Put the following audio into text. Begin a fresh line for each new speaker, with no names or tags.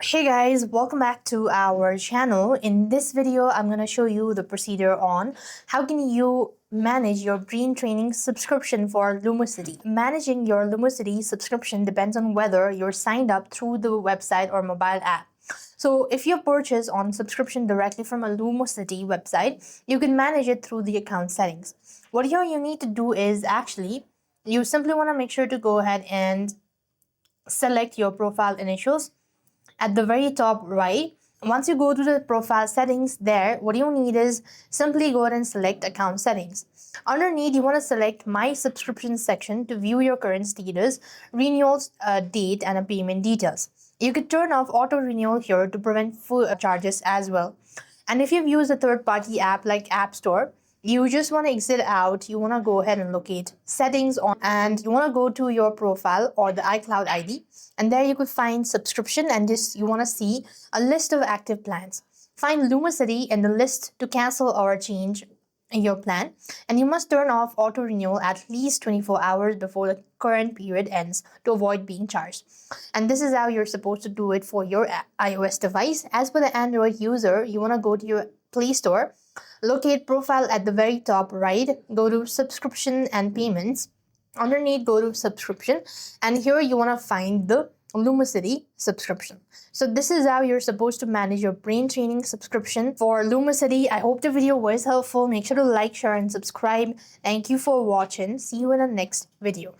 Hey guys, welcome back to our channel. In this video, I'm going to show you the procedure on how can you manage your brain training subscription for Lumosity. Managing your Lumosity subscription depends on whether you're signed up through the website or mobile app. So if you purchase on subscription directly from a Lumosity website, you can manage it through the account settings. What you need to do is you simply want to make sure to go ahead and select your profile initials at the very top right. Once you go to the profile settings there, what you need is simply go ahead and select account settings. Underneath, you want to select my subscription section to view your current status, renewal date, and payment details. You could turn off auto renewal here to prevent full charges as well. And if you've used a third-party app like App Store, you just want to exit out. You want to go ahead and locate settings on, and you want to go to your profile or the iCloud ID, and there you could find subscription, and just you want to see a list of active plans. Find Lumosity in the list to cancel or change your plan, and you must turn off auto renewal at least 24 hours before the current period ends to avoid being charged. And this is how you're supposed to do it for your iOS device. As for the Android user, you want to go to your Play Store, locate profile at the very top right, go to subscription and payments. Underneath, go to subscription, and here you want to find the Lumosity subscription. So this is how you're supposed to manage your brain training subscription for Lumosity. I hope the video was helpful. Make sure to like, share, and subscribe. Thank you for watching. See you in the next video.